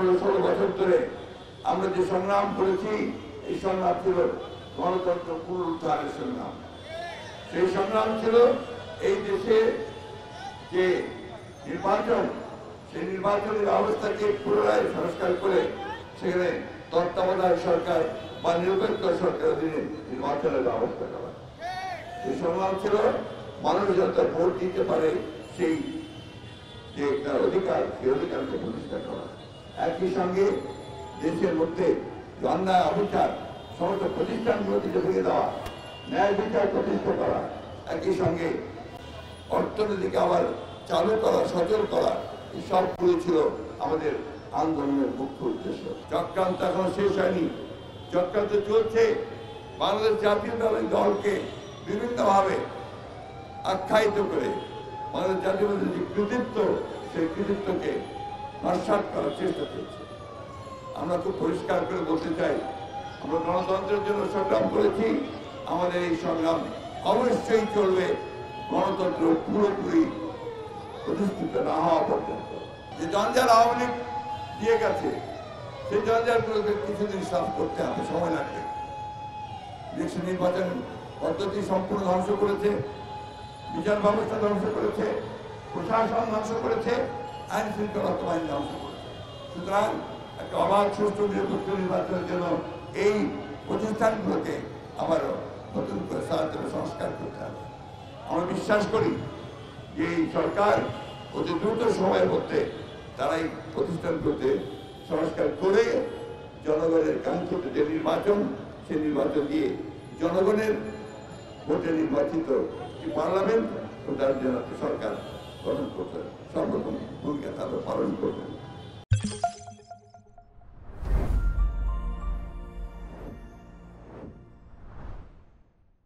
15-16 বছর ধরে আমরা যে সংগ্রাম করেছি, এই সংগ্রাম ছিল গণতন্ত্র পুনরুদ্ধারের সংগ্রাম। সেই সংগ্রাম ছিল এই দেশে যে নির্বাচন, সেই নির্বাচনের ব্যবস্থাকে পুনরায় সংস্কার করে সেখানে তত্ত্বাবধায়ক সরকার বা নিরপেক্ষ সরকার অধীনে নির্বাচনের ব্যবস্থা করা। এই সংগ্রাম ছিল মানুষ যাতে ভোট দিতে পারে সেই যে তার অধিকার, সেই অধিকারকে প্রতিষ্ঠা করা। একই সঙ্গে দেশের মধ্যে অন্যায় অবিচার সমস্ত প্রতিষ্ঠানগুলোকে ভেঙে দেওয়া, ন্যায় বিচার প্রতিষ্ঠা করা, একই সঙ্গে অর্থনীতিকে আবার চালু করা, সচল করা, এই সবগুলো ছিল আমাদের আন্দোলনের মুখ্য উদ্দেশ্য। চক্রান্ত এখনো শেষ হয়নি, চক্রান্ত চলছে। বাংলাদেশ জাতীয়তাবাদী দলকে বিভিন্নভাবে আখ্যায়িত করে বাংলাদেশ জাতীয়তাবাদী যে কৃতিত্ব, সেই কৃতিত্বকে নস্যাৎ করার চেষ্টা চলছে। আমরা খুব পরিষ্কার করে বলতে চাই, আমরা গণতন্ত্রের জন্য সংগ্রাম করেছি, আমাদের এই সংগ্রাম অবশ্যই চলবে গণতন্ত্র পুরোপুরি প্রতিষ্ঠিত না হওয়া পর্যন্ত। যে জঞ্জাল আওয়ামী লীগ দিয়ে গেছে, সেই জঞ্জালগুলোকে কিছুদিন সাফ করতে হবে, সময় লাগবে। ইলেকশন নির্বাচন পদ্ধতি সম্পূর্ণ ধ্বংস করেছে, বিচার ব্যবস্থা ধ্বংস করেছে, প্রশাসন ধ্বংস করেছে, আইন শৃঙ্খলা বাহিনী ধ্বংস করেছে। সুতরাং একটা অবাধ সুষ্ঠু নিরপেক্ষ নির্বাচনের জন্য এই প্রতিষ্ঠানগুলোকে আবারও নতুন করে সংস্কার করতে হবে। আমরা বিশ্বাস করি যে এই সরকার অতি দ্রুত সময়ের মধ্যে তারা এই প্রতিষ্ঠানগুলোতে সংস্কার করে জনগণের কাঙ্ক্ষিত যে নির্বাচন, সেই নির্বাচন দিয়ে জনগণের ভোটে নির্বাচিত যে পার্লামেন্ট, ওটার জন্য সরকার গঠন করতে সর্বপ্রথম ভূমিকা তারা পালন করবে।